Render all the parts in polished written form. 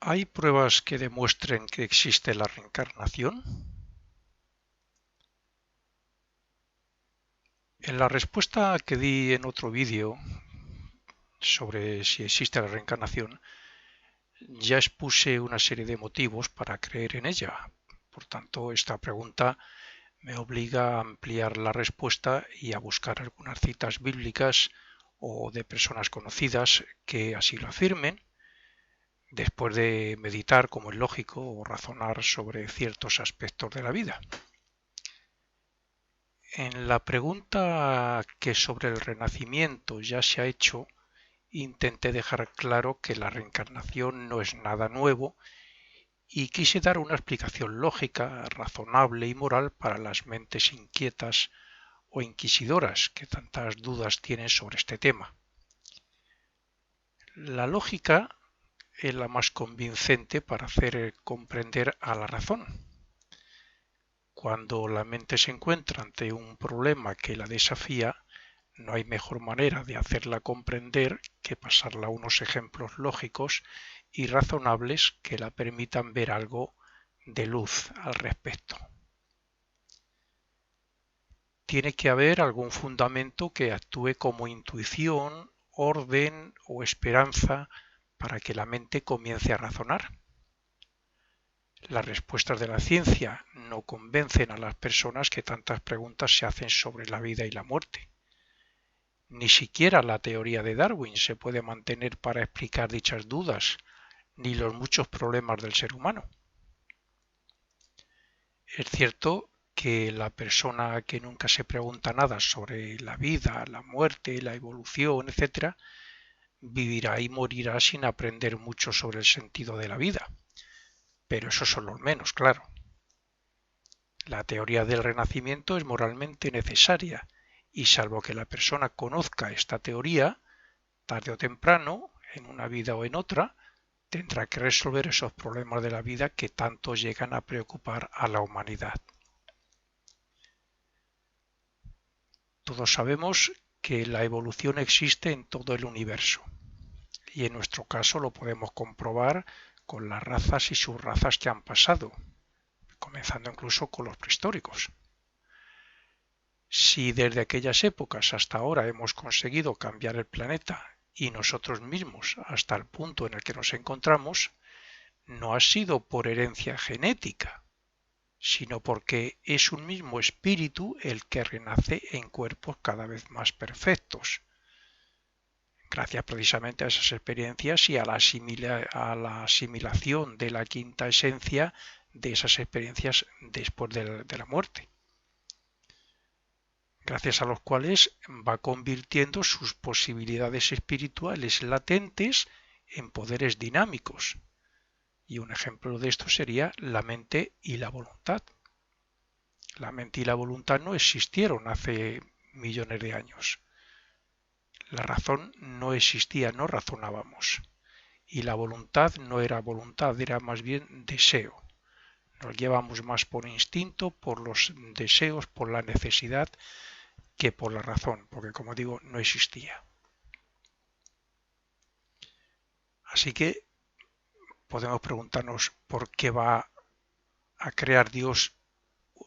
¿Hay pruebas que demuestren que existe la reencarnación? En la respuesta que di en otro vídeo sobre si existe la reencarnación, ya expuse una serie de motivos para creer en ella. Por tanto, esta pregunta me obliga a ampliar la respuesta y a buscar algunas citas bíblicas o de personas conocidas que así lo afirmen, después de meditar, como es lógico, o razonar sobre ciertos aspectos de la vida. En la pregunta que sobre el renacimiento ya se ha hecho, intenté dejar claro que la reencarnación no es nada nuevo y quise dar una explicación lógica, razonable y moral para las mentes inquietas o inquisidoras que tantas dudas tienen sobre este tema. La lógica es la más convincente para hacer comprender a la razón. Cuando la mente se encuentra ante un problema que la desafía, no hay mejor manera de hacerla comprender que pasarla a unos ejemplos lógicos y razonables que la permitan ver algo de luz al respecto. Tiene que haber algún fundamento que actúe como intuición, orden o esperanza para que la mente comience a razonar. Las respuestas de la ciencia no convencen a las personas que tantas preguntas se hacen sobre la vida y la muerte. Ni siquiera la teoría de Darwin se puede mantener para explicar dichas dudas, ni los muchos problemas del ser humano. Es cierto que la persona que nunca se pregunta nada sobre la vida, la muerte, la evolución, etc., vivirá y morirá sin aprender mucho sobre el sentido de la vida. Pero esos son los menos, claro. La teoría del renacimiento es moralmente necesaria y salvo que la persona conozca esta teoría, tarde o temprano, en una vida o en otra, tendrá que resolver esos problemas de la vida que tanto llegan a preocupar a la humanidad. Todos sabemos que la evolución existe en todo el universo y en nuestro caso lo podemos comprobar con las razas y subrazas que han pasado, comenzando incluso con los prehistóricos. Si desde aquellas épocas hasta ahora hemos conseguido cambiar el planeta y nosotros mismos hasta el punto en el que nos encontramos, no ha sido por herencia genética, sino porque es un mismo espíritu el que renace en cuerpos cada vez más perfectos, gracias precisamente a esas experiencias y a la asimilación de la quinta esencia de esas experiencias después de la muerte, gracias a los cuales va convirtiendo sus posibilidades espirituales latentes en poderes dinámicos. Y un ejemplo de esto sería la mente y la voluntad. La mente y la voluntad no existieron hace millones de años. La razón no existía, no razonábamos. Y la voluntad no era voluntad, era más bien deseo. Nos llevamos más por instinto, por los deseos, por la necesidad, que por la razón, porque como digo, no existía. Así que podemos preguntarnos por qué va a crear Dios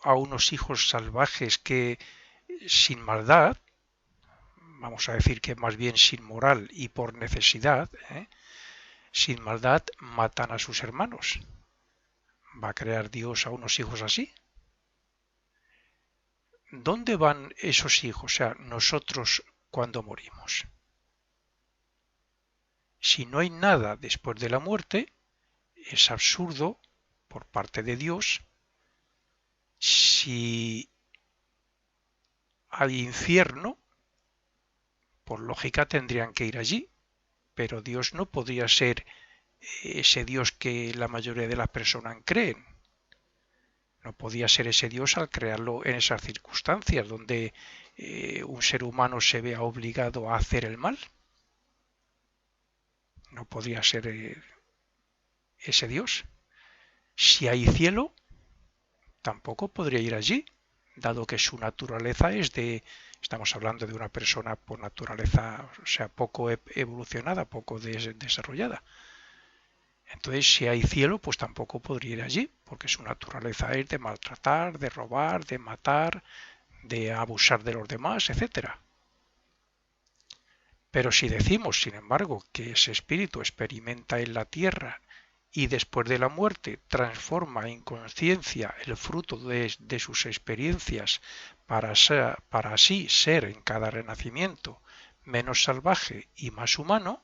a unos hijos salvajes que sin maldad, vamos a decir que más bien sin moral y por necesidad, sin maldad matan a sus hermanos. ¿Va a crear Dios a unos hijos así? ¿Dónde van esos hijos, o sea, nosotros cuando morimos? Si no hay nada después de la muerte, es absurdo por parte de Dios. Si hay infierno, por lógica tendrían que ir allí, pero Dios no podría ser ese Dios que la mayoría de las personas creen. No podía ser ese Dios al crearlo en esas circunstancias donde un ser humano se vea obligado a hacer el mal. No podría ser ese Dios. Si hay cielo, tampoco podría ir allí, dado que su naturaleza es estamos hablando de una persona por naturaleza, o sea, poco evolucionada, poco desarrollada. Entonces, si hay cielo, pues tampoco podría ir allí, porque su naturaleza es de maltratar, de robar, de matar, de abusar de los demás, etcétera. Pero si decimos, sin embargo, que ese espíritu experimenta en la tierra y después de la muerte transforma en conciencia el fruto de sus experiencias para así ser en cada renacimiento menos salvaje y más humano,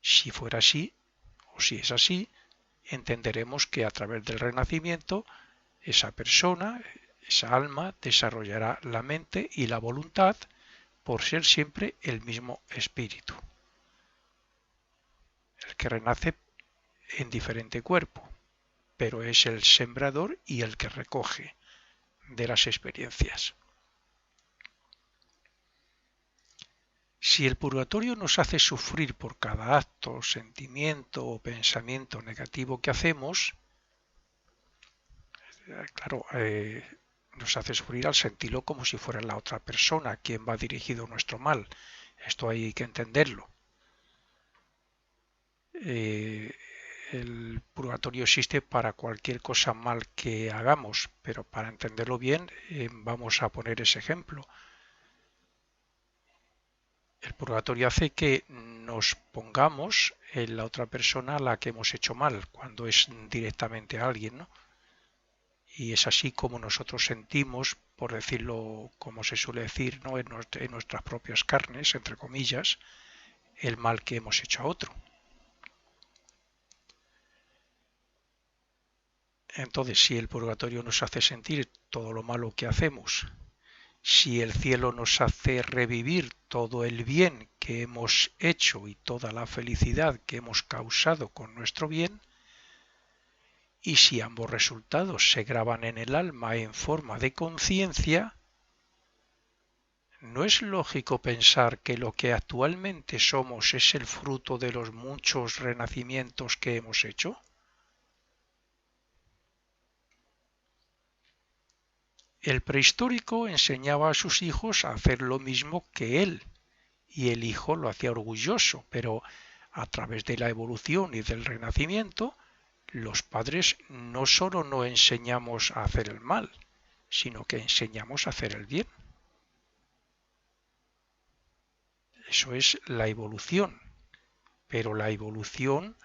si fuera así, o si es así, entenderemos que a través del renacimiento esa persona, esa alma, desarrollará la mente y la voluntad por ser siempre el mismo espíritu, el que renace en diferente cuerpo, pero es el sembrador y el que recoge de las experiencias. Si el purgatorio nos hace sufrir por cada acto, sentimiento o pensamiento negativo que hacemos, claro, nos hace sufrir al sentirlo como si fuera la otra persona a quien va dirigido nuestro mal. Esto hay que entenderlo. El purgatorio existe para cualquier cosa mal que hagamos, pero para entenderlo bien vamos a poner ese ejemplo. El purgatorio hace que nos pongamos en la otra persona a la que hemos hecho mal, cuando es directamente a alguien, ¿no? Y es así como nosotros sentimos, por decirlo como se suele decir, ¿no? En nuestras propias carnes, entre comillas, el mal que hemos hecho a otro. Entonces, si el purgatorio nos hace sentir todo lo malo que hacemos, si el cielo nos hace revivir todo el bien que hemos hecho y toda la felicidad que hemos causado con nuestro bien, y si ambos resultados se graban en el alma en forma de conciencia, ¿no es lógico pensar que lo que actualmente somos es el fruto de los muchos renacimientos que hemos hecho? El prehistórico enseñaba a sus hijos a hacer lo mismo que él, y el hijo lo hacía orgulloso, pero a través de la evolución y del renacimiento, los padres no solo no enseñamos a hacer el mal, sino que enseñamos a hacer el bien. Eso es la evolución, pero la evolución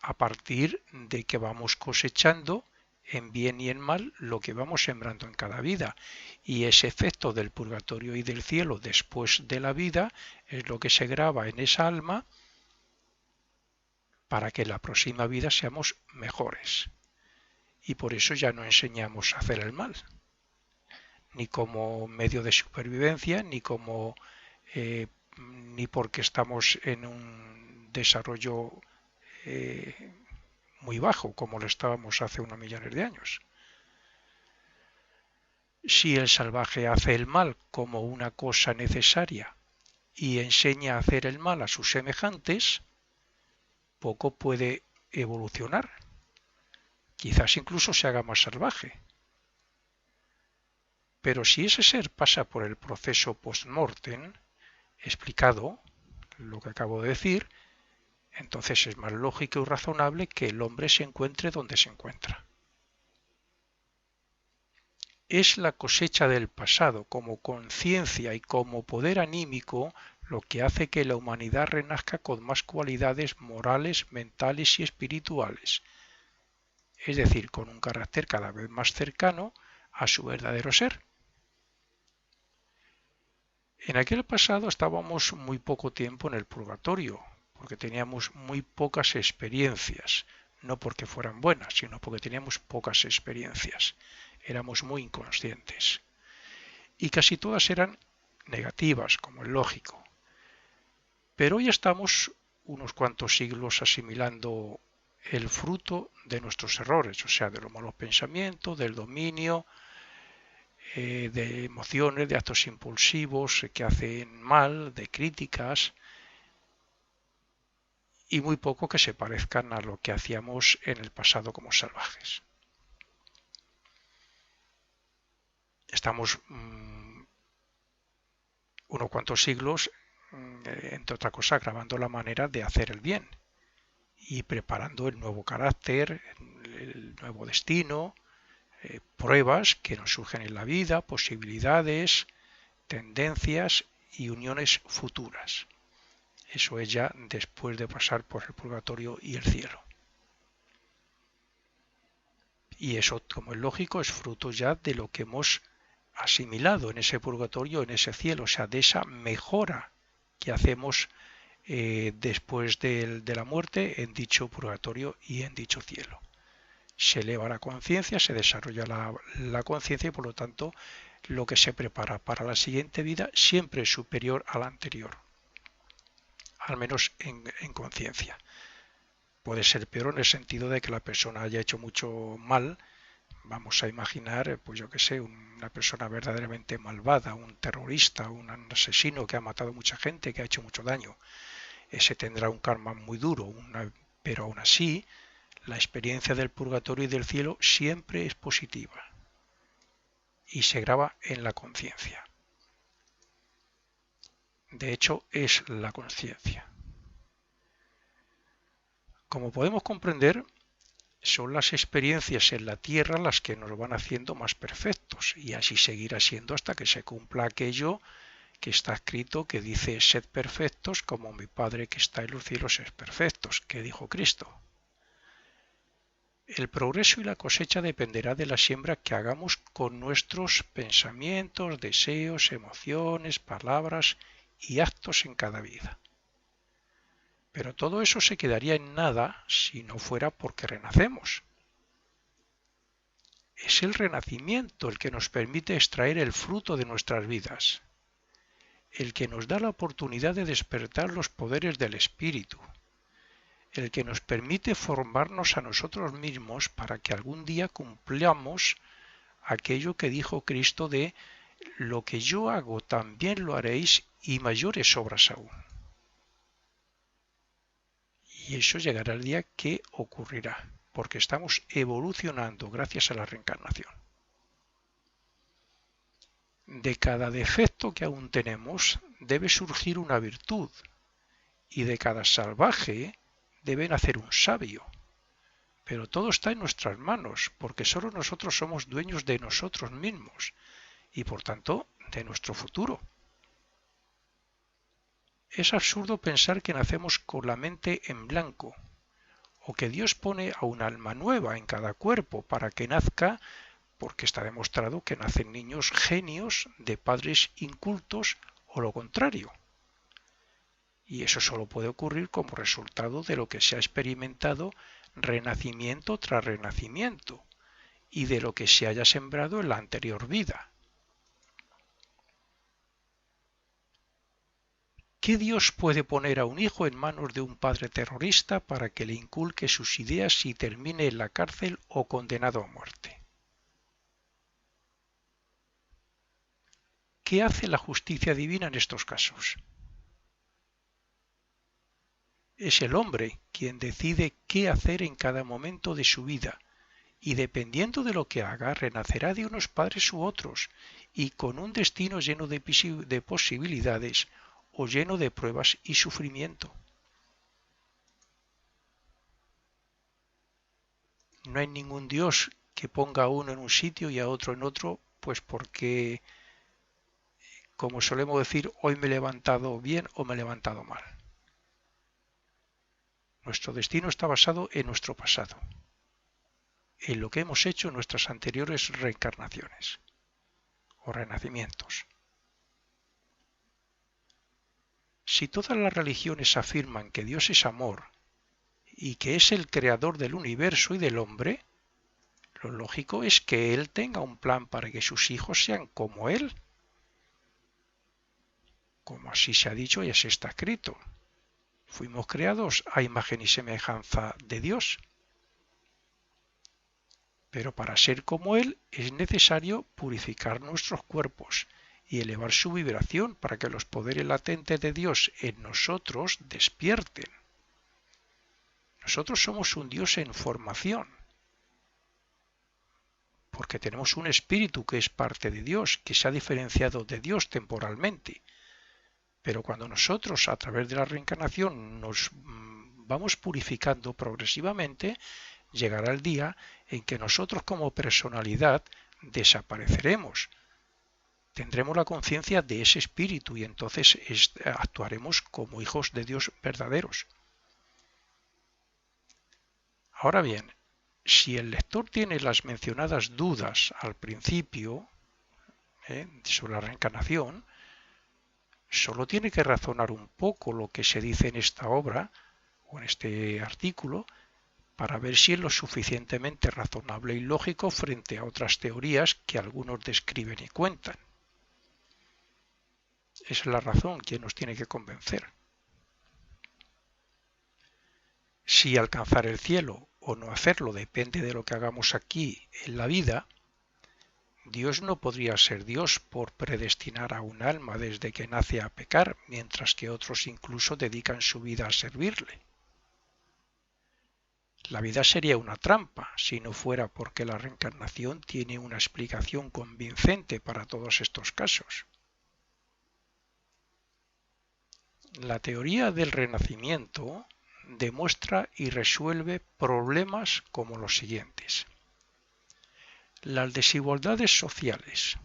a partir de que vamos cosechando en bien y en mal lo que vamos sembrando en cada vida. Y ese efecto del purgatorio y del cielo después de la vida es lo que se graba en esa alma para que en la próxima vida seamos mejores. Y por eso ya no enseñamos a hacer el mal, ni como medio de supervivencia, ni porque estamos en un desarrollo muy bajo como lo estábamos hace unos millones de años. Si el salvaje hace el mal como una cosa necesaria y enseña a hacer el mal a sus semejantes, poco puede evolucionar. Quizás incluso se haga más salvaje. Pero si ese ser pasa por el proceso post-mortem, explicado, lo que acabo de decir, entonces es más lógico y razonable que el hombre se encuentre donde se encuentra. Es la cosecha del pasado como conciencia y como poder anímico lo que hace que la humanidad renazca con más cualidades morales, mentales y espirituales, es decir, con un carácter cada vez más cercano a su verdadero ser. En aquel pasado estábamos muy poco tiempo en el purgatorio, porque teníamos muy pocas experiencias, no porque fueran buenas, sino porque teníamos pocas experiencias. Éramos muy inconscientes. Y casi todas eran negativas, como es lógico. Pero hoy estamos unos cuantos siglos asimilando el fruto de nuestros errores, o sea, de los malos pensamientos, del dominio, de emociones, de actos impulsivos que hacen mal, de críticas, y muy poco que se parezcan a lo que hacíamos en el pasado como salvajes. Estamos unos cuantos siglos entre otras cosas, grabando la manera de hacer el bien y preparando el nuevo carácter, el nuevo destino, pruebas que nos surgen en la vida, posibilidades, tendencias y uniones futuras. Eso es ya después de pasar por el purgatorio y el cielo. Y eso, como es lógico, es fruto ya de lo que hemos asimilado en ese purgatorio, en ese cielo, o sea, de esa mejora que hacemos después de la muerte en dicho purgatorio y en dicho cielo. Se eleva la conciencia, se desarrolla la conciencia y por lo tanto lo que se prepara para la siguiente vida siempre es superior a la anterior, al menos en conciencia. Puede ser peor en el sentido de que la persona haya hecho mucho mal. Vamos a imaginar, pues yo que sé, una persona verdaderamente malvada, un terrorista, un asesino que ha matado mucha gente, que ha hecho mucho daño. Ese tendrá un karma muy duro, pero aún así la experiencia del purgatorio y del cielo siempre es positiva y se graba en la conciencia. De hecho, es la conciencia. Como podemos comprender, son las experiencias en la tierra las que nos van haciendo más perfectos y así seguirá siendo hasta que se cumpla aquello que está escrito que dice sed perfectos como mi Padre que está en los cielos es perfectos, que dijo Cristo. El progreso y la cosecha dependerá de la siembra que hagamos con nuestros pensamientos, deseos, emociones, palabras y actos en cada vida. Pero todo eso se quedaría en nada si no fuera porque renacemos. Es el renacimiento el que nos permite extraer el fruto de nuestras vidas, el que nos da la oportunidad de despertar los poderes del espíritu, el que nos permite formarnos a nosotros mismos para que algún día cumplamos aquello que dijo Cristo de lo que yo hago también lo haréis y mayores obras aún. Y eso llegará el día que ocurrirá, porque estamos evolucionando gracias a la reencarnación. De cada defecto que aún tenemos debe surgir una virtud, y de cada salvaje debe nacer un sabio. Pero todo está en nuestras manos, porque solo nosotros somos dueños de nosotros mismos, y por tanto de nuestro futuro. Es absurdo pensar que nacemos con la mente en blanco, o que Dios pone a un alma nueva en cada cuerpo para que nazca, porque está demostrado que nacen niños genios de padres incultos o lo contrario. Y eso solo puede ocurrir como resultado de lo que se ha experimentado renacimiento tras renacimiento y de lo que se haya sembrado en la anterior vida. ¿Qué Dios puede poner a un hijo en manos de un padre terrorista para que le inculque sus ideas y termine en la cárcel o condenado a muerte? ¿Qué hace la justicia divina en estos casos? Es el hombre quien decide qué hacer en cada momento de su vida, y dependiendo de lo que haga, renacerá de unos padres u otros, y con un destino lleno de posibilidades o lleno de pruebas y sufrimiento. No hay ningún Dios que ponga a uno en un sitio y a otro en otro, pues porque, como solemos decir, hoy me he levantado bien o me he levantado mal. Nuestro destino está basado en nuestro pasado, en lo que hemos hecho en nuestras anteriores reencarnaciones o renacimientos. Si todas las religiones afirman que Dios es amor y que es el creador del universo y del hombre, lo lógico es que Él tenga un plan para que sus hijos sean como Él, como así se ha dicho y así está escrito. Fuimos creados a imagen y semejanza de Dios. Pero para ser como Él es necesario purificar nuestros cuerpos y elevar su vibración para que los poderes latentes de Dios en nosotros despierten. Nosotros somos un Dios en formación, porque tenemos un espíritu que es parte de Dios, que se ha diferenciado de Dios temporalmente, Pero cuando nosotros, a través de la reencarnación, nos vamos purificando progresivamente, llegará el día en que nosotros como personalidad desapareceremos. Tendremos la conciencia de ese espíritu y entonces actuaremos como hijos de Dios verdaderos. Ahora bien, si el lector tiene las mencionadas dudas al principio sobre la reencarnación, solo tiene que razonar un poco lo que se dice en esta obra o en este artículo para ver si es lo suficientemente razonable y lógico frente a otras teorías que algunos describen y cuentan. Esa es la razón que nos tiene que convencer. Si alcanzar el cielo o no hacerlo depende de lo que hagamos aquí en la vida, Dios no podría ser Dios por predestinar a un alma desde que nace a pecar, mientras que otros incluso dedican su vida a servirle. La vida sería una trampa si no fuera porque la reencarnación tiene una explicación convincente para todos estos casos. La teoría del renacimiento demuestra y resuelve problemas como los siguientes. Las desigualdades sociales,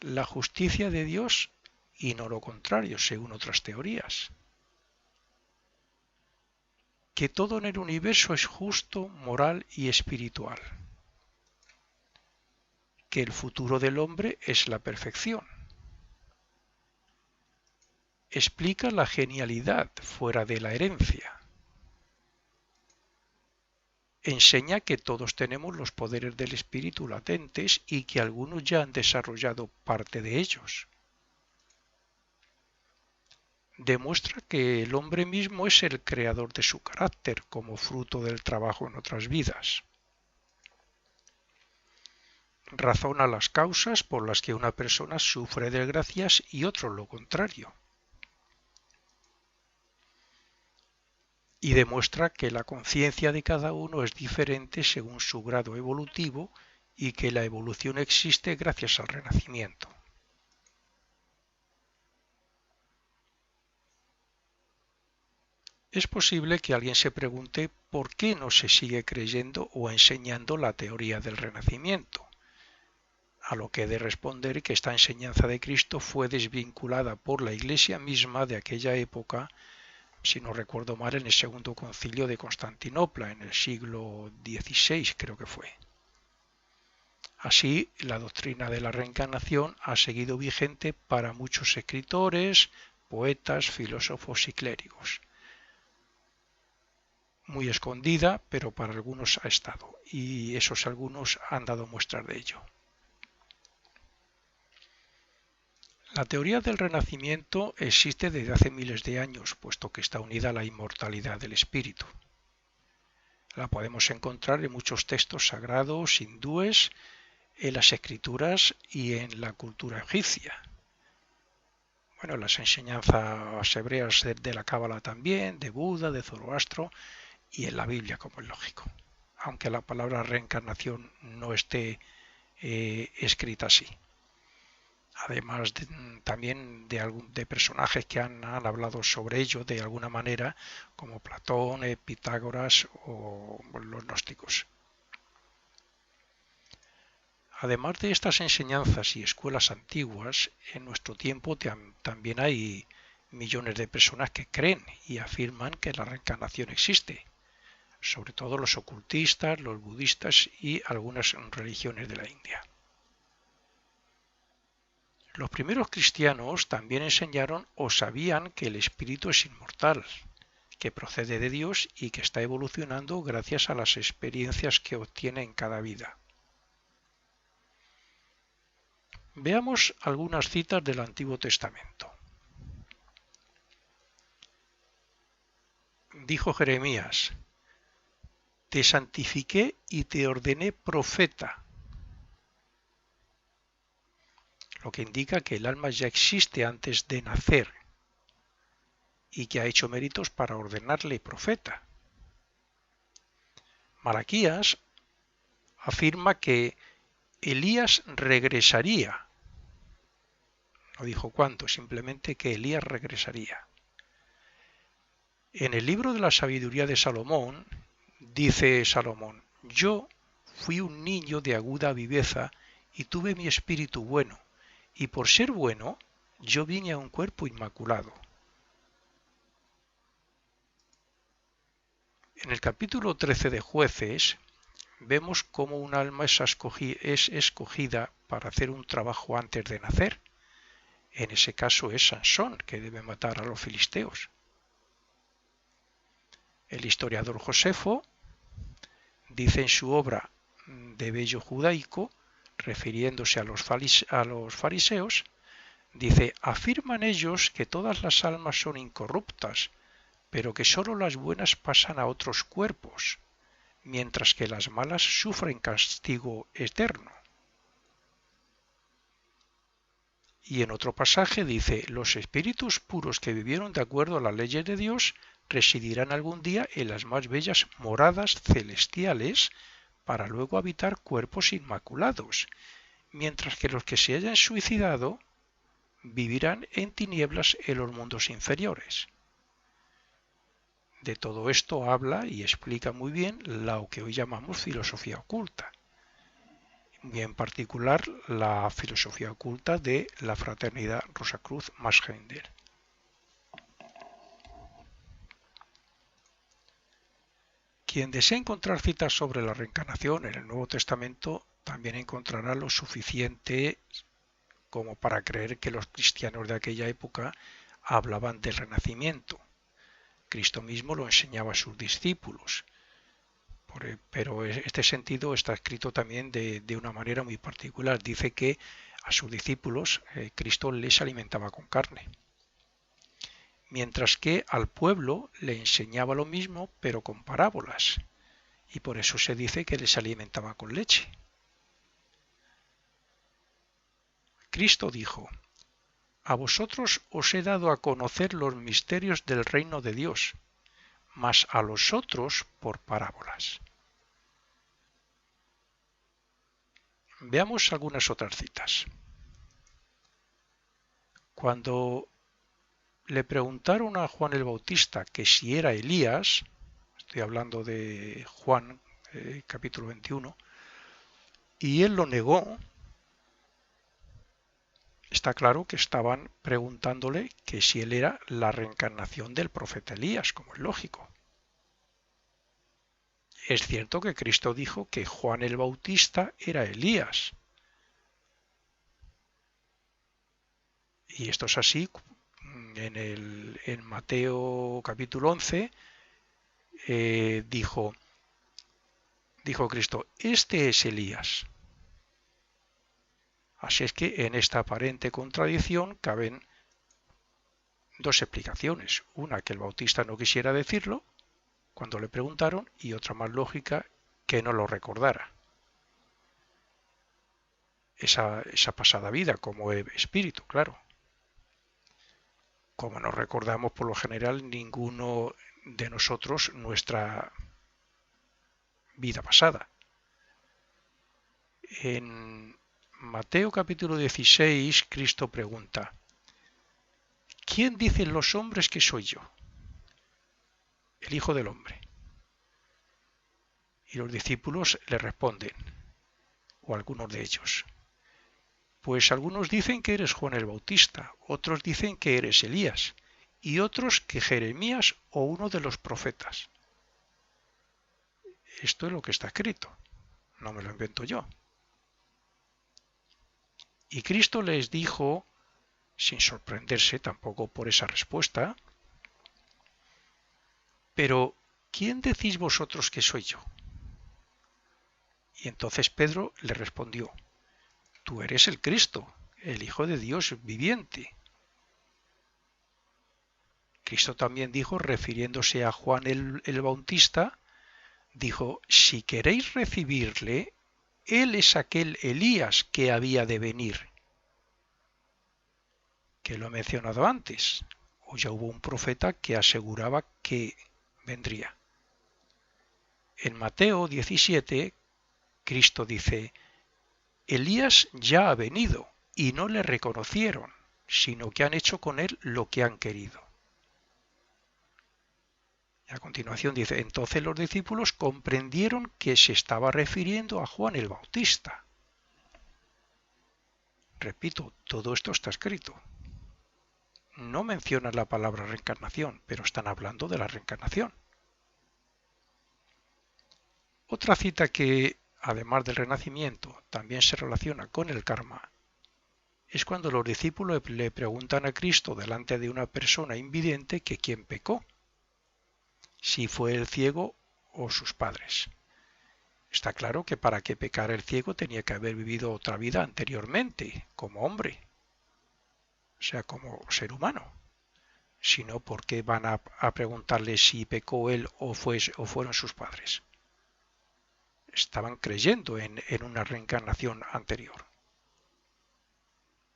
la justicia de Dios y no lo contrario, según otras teorías. Que todo en el universo es justo, moral y espiritual. Que el futuro del hombre es la perfección. Explica la genialidad fuera de la herencia. Enseña que todos tenemos los poderes del espíritu latentes y que algunos ya han desarrollado parte de ellos. Demuestra que el hombre mismo es el creador de su carácter como fruto del trabajo en otras vidas. Razona las causas por las que una persona sufre desgracias y otro lo contrario. Y demuestra que la conciencia de cada uno es diferente según su grado evolutivo y que la evolución existe gracias al renacimiento. Es posible que alguien se pregunte por qué no se sigue creyendo o enseñando la teoría del renacimiento, a lo que he de responder que esta enseñanza de Cristo fue desvinculada por la Iglesia misma de aquella época, si no recuerdo mal, en el segundo concilio de Constantinopla, en el siglo XVI creo que fue. Así, la doctrina de la reencarnación ha seguido vigente para muchos escritores, poetas, filósofos y clérigos. Muy escondida, pero para algunos ha estado, y esos algunos han dado muestras de ello. La teoría del renacimiento existe desde hace miles de años, puesto que está unida a la inmortalidad del espíritu. La podemos encontrar en muchos textos sagrados hindúes, en las escrituras y en la cultura egipcia. Bueno, las enseñanzas hebreas de la Cábala también, de Buda, de Zoroastro y en la Biblia, como es lógico. Aunque la palabra reencarnación no esté escrita así. Además también de personajes que han hablado sobre ello de alguna manera, como Platón, Pitágoras o los gnósticos. Además de estas enseñanzas y escuelas antiguas, en nuestro tiempo también hay millones de personas que creen y afirman que la reencarnación existe, sobre todo los ocultistas, los budistas y algunas religiones de la India. Los primeros cristianos también enseñaron o sabían que el espíritu es inmortal, que procede de Dios y que está evolucionando gracias a las experiencias que obtiene en cada vida. Veamos algunas citas del Antiguo Testamento. Dijo Jeremías: te santifiqué y te ordené profeta, lo que indica que el alma ya existe antes de nacer y que ha hecho méritos para ordenarle profeta. Malaquías afirma que Elías regresaría, No dijo cuándo, simplemente que Elías regresaría. En el libro de la sabiduría de Salomón, dice Salomón: yo fui un niño de aguda viveza y tuve mi espíritu bueno, y por ser bueno, yo vine a un cuerpo inmaculado. En el capítulo 13 de Jueces, vemos cómo un alma es escogida para hacer un trabajo antes de nacer. En ese caso es Sansón, que debe matar a los filisteos. El historiador Josefo dice en su obra de Bello Judaico, refiriéndose a los fariseos, dice: afirman ellos que todas las almas son incorruptas, pero que sólo las buenas pasan a otros cuerpos, mientras que las malas sufren castigo eterno. Y en otro pasaje dice: los espíritus puros que vivieron de acuerdo a las leyes de Dios residirán algún día en las más bellas moradas celestiales para luego habitar cuerpos inmaculados, mientras que los que se hayan suicidado vivirán en tinieblas en los mundos inferiores. De todo esto habla y explica muy bien lo que hoy llamamos filosofía oculta, y en particular la filosofía oculta de la fraternidad Rosacruz-Maschendaele. Quien desea encontrar citas sobre la reencarnación en el Nuevo Testamento también encontrará lo suficiente como para creer que los cristianos de aquella época hablaban del renacimiento. Cristo mismo lo enseñaba a sus discípulos, pero este sentido está escrito también de una manera muy particular. Dice que a sus discípulos Cristo les alimentaba con carne, mientras que al pueblo le enseñaba lo mismo pero con parábolas, y por eso se dice que les alimentaba con leche. Cristo dijo: a vosotros os he dado a conocer los misterios del reino de Dios, mas a los otros por parábolas. Veamos algunas otras citas. Cuando le preguntaron a Juan el Bautista que si era Elías, estoy hablando de Juan capítulo 21, y él lo negó, está claro que estaban preguntándole que si él era la reencarnación del profeta Elías, como es lógico. Es cierto que Cristo dijo que Juan el Bautista era Elías. Y esto es así. En Mateo capítulo 11 dijo Cristo: este es Elías. Así es que en esta aparente contradicción caben dos explicaciones. Una, que el Bautista no quisiera decirlo cuando le preguntaron, y otra más lógica, que no lo recordara. Esa pasada vida como espíritu, claro. Como no recordamos por lo general ninguno de nosotros nuestra vida pasada. En Mateo capítulo 16, Cristo pregunta: ¿quién dicen los hombres que soy yo? El Hijo del Hombre. Y los discípulos le responden, o algunos de ellos: pues algunos dicen que eres Juan el Bautista, otros dicen que eres Elías, y otros que Jeremías o uno de los profetas. Esto es lo que está escrito, no me lo invento yo. Y Cristo les dijo, sin sorprenderse tampoco por esa respuesta: pero ¿quién decís vosotros que soy yo? Y entonces Pedro le respondió: tú eres el Cristo, el Hijo de Dios viviente. Cristo también dijo, refiriéndose a Juan el Bautista, dijo: si queréis recibirle, él es aquel Elías que había de venir, que lo he mencionado antes, o ya hubo un profeta que aseguraba que vendría. En Mateo 17, Cristo dice: Elías ya ha venido y no le reconocieron, sino que han hecho con él lo que han querido. Y a continuación dice, entonces los discípulos comprendieron que se estaba refiriendo a Juan el Bautista. Repito, todo esto está escrito. No mencionan la palabra reencarnación, pero están hablando de la reencarnación. Otra cita que, además del renacimiento, también se relaciona con el karma, es cuando los discípulos le preguntan a Cristo delante de una persona invidente que quién pecó, si fue el ciego o sus padres. Está claro que para que pecara el ciego tenía que haber vivido otra vida anteriormente, como hombre, o sea, como ser humano. Si no, ¿por qué van a preguntarle si pecó él o fueron sus padres? Estaban creyendo en una reencarnación anterior.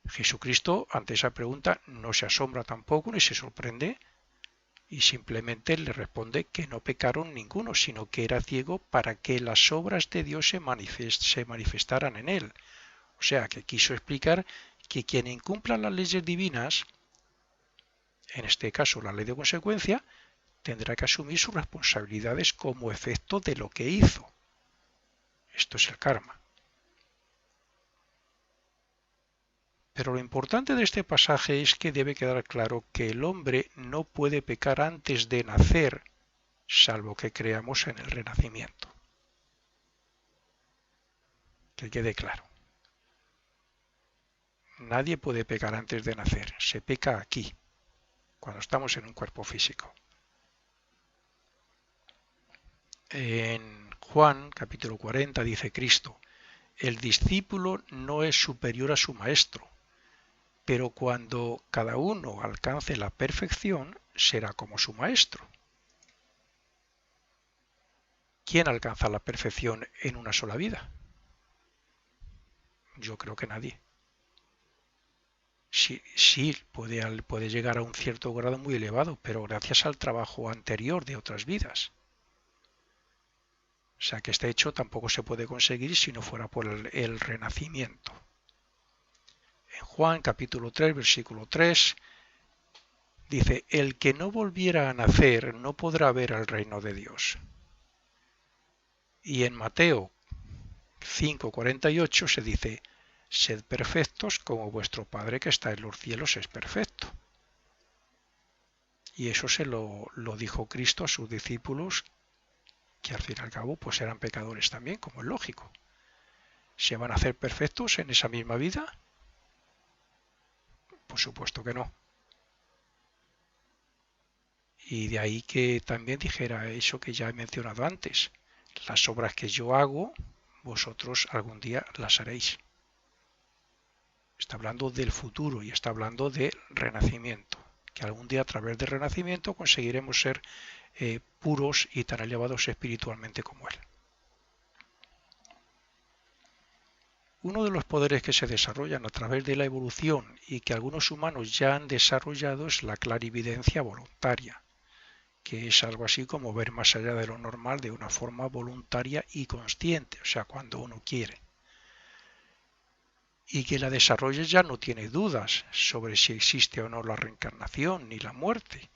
Jesucristo, ante esa pregunta, no se asombra tampoco ni se sorprende y simplemente le responde que no pecaron ninguno, sino que era ciego para que las obras de Dios se manifestaran en él. O sea, que quiso explicar que quien incumpla las leyes divinas, en este caso la ley de consecuencia, tendrá que asumir sus responsabilidades como efecto de lo que hizo. Esto es el karma. Pero lo importante de este pasaje es que debe quedar claro que el hombre no puede pecar antes de nacer, salvo que creamos en el renacimiento. Que quede claro. Nadie puede pecar antes de nacer, se peca aquí, cuando estamos en un cuerpo físico. En Juan, capítulo 40, dice Cristo, el discípulo no es superior a su maestro, pero cuando cada uno alcance la perfección, será como su maestro. ¿Quién alcanza la perfección en una sola vida? Yo creo que nadie. Sí, puede llegar a un cierto grado muy elevado, pero gracias al trabajo anterior de otras vidas. O sea que este hecho tampoco se puede conseguir si no fuera por el renacimiento. En Juan capítulo 3, versículo 3, dice, el que no volviera a nacer no podrá ver el reino de Dios. Y en Mateo 5:48 se dice, sed perfectos como vuestro Padre que está en los cielos es perfecto. Y eso se lo dijo Cristo a sus discípulos, que al fin y al cabo pues eran pecadores también, como es lógico. ¿Se van a hacer perfectos en esa misma vida? Por supuesto que no. Y de ahí que también dijera eso que ya he mencionado antes. Las obras que yo hago, vosotros algún día las haréis. Está hablando del futuro y está hablando de renacimiento. Que algún día a través del renacimiento conseguiremos ser puros y tan elevados espiritualmente como Él. Uno de los poderes que se desarrollan a través de la evolución y que algunos humanos ya han desarrollado es la clarividencia voluntaria, que es algo así como ver más allá de lo normal de una forma voluntaria y consciente, o sea, cuando uno quiere. Y que la desarrolle ya no tiene dudas sobre si existe o no la reencarnación ni la muerte,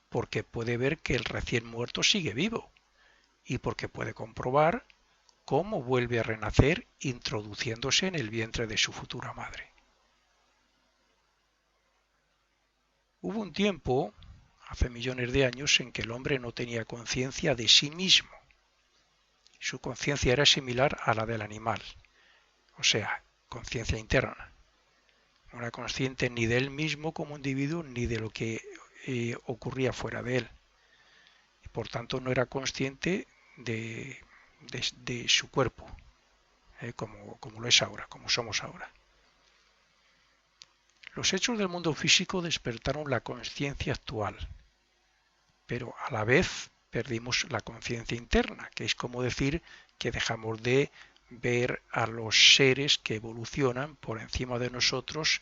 porque puede ver que el recién muerto sigue vivo y porque puede comprobar cómo vuelve a renacer introduciéndose en el vientre de su futura madre. Hubo un tiempo, hace millones de años, en que el hombre no tenía conciencia de sí mismo. Su conciencia era similar a la del animal, o sea, conciencia interna. No era consciente ni de él mismo como individuo ni de lo que ocurría fuera de él. Y por tanto no era consciente de su cuerpo, como lo es ahora, como somos ahora. Los hechos del mundo físico despertaron la conciencia actual, pero a la vez perdimos la conciencia interna, que es como decir que dejamos de ver a los seres que evolucionan por encima de nosotros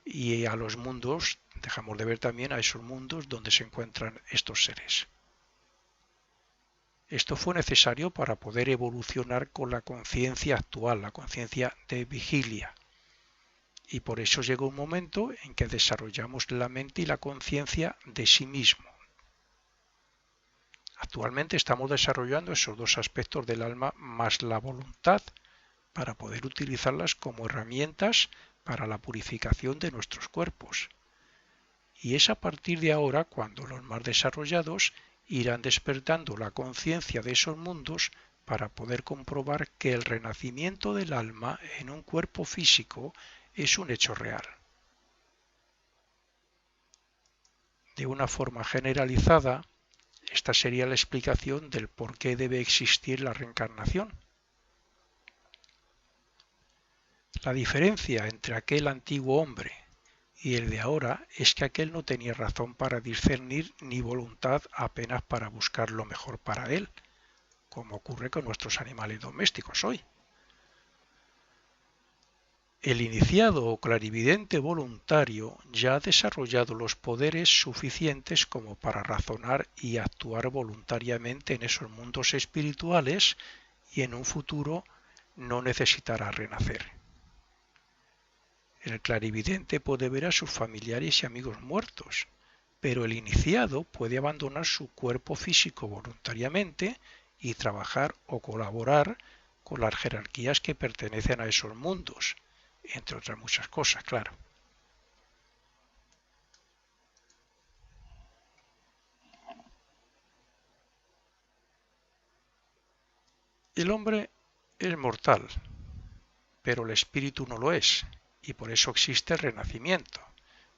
y a los mundos, dejamos de ver también a esos mundos donde se encuentran estos seres. Esto fue necesario para poder evolucionar con la conciencia actual, la conciencia de vigilia. y por eso llega un momento en que desarrollamos la mente y la conciencia de sí mismo. Actualmente estamos desarrollando esos dos aspectos del alma más la voluntad para poder utilizarlas como herramientas para la purificación de nuestros cuerpos. Y es a partir de ahora cuando los más desarrollados irán despertando la conciencia de esos mundos para poder comprobar que el renacimiento del alma en un cuerpo físico es un hecho real. De una forma generalizada, esta sería la explicación del por qué debe existir la reencarnación. La diferencia entre aquel antiguo hombre y el de ahora es que aquel no tenía razón para discernir ni voluntad apenas para buscar lo mejor para él, como ocurre con nuestros animales domésticos hoy. El iniciado o clarividente voluntario ya ha desarrollado los poderes suficientes como para razonar y actuar voluntariamente en esos mundos espirituales y en un futuro no necesitará renacer. El clarividente puede ver a sus familiares y amigos muertos, pero el iniciado puede abandonar su cuerpo físico voluntariamente y trabajar o colaborar con las jerarquías que pertenecen a esos mundos, entre otras muchas cosas, claro. El hombre es mortal, pero el espíritu no lo es, y por eso existe el renacimiento,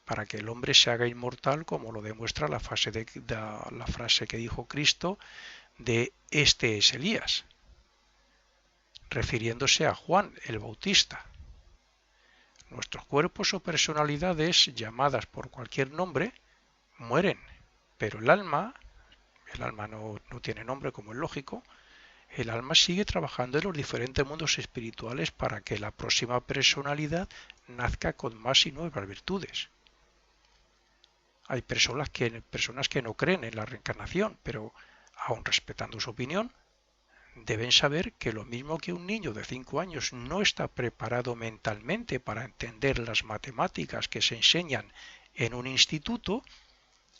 para que el hombre se haga inmortal, como lo demuestra la frase que dijo Cristo de "Este es Elías", refiriéndose a Juan el Bautista. Nuestros cuerpos o personalidades, llamadas por cualquier nombre, mueren, pero el alma no tiene nombre, como es lógico, el alma sigue trabajando en los diferentes mundos espirituales para que la próxima personalidad nazca con más y nuevas virtudes. Hay personas que no creen en la reencarnación, pero aun respetando su opinión, deben saber que lo mismo que un niño de 5 años no está preparado mentalmente para entender las matemáticas que se enseñan en un instituto,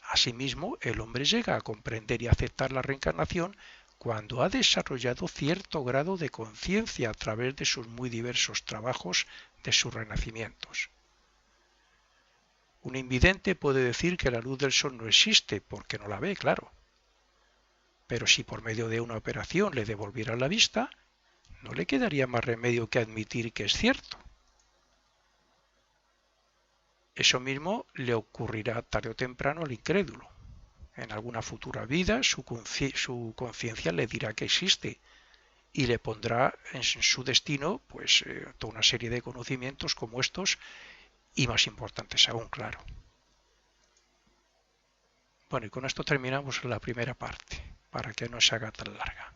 asimismo el hombre llega a comprender y aceptar la reencarnación cuando ha desarrollado cierto grado de conciencia a través de sus muy diversos trabajos de sus renacimientos. Un invidente puede decir que la luz del sol no existe porque no la ve, claro. Pero si por medio de una operación le devolvieran la vista, no le quedaría más remedio que admitir que es cierto. Eso mismo le ocurrirá tarde o temprano al incrédulo. En alguna futura vida su conciencia le dirá que existe y le pondrá en su destino toda una serie de conocimientos como estos y más importantes aún, claro. Bueno, y con esto terminamos la primera parte, para que no se haga tan larga.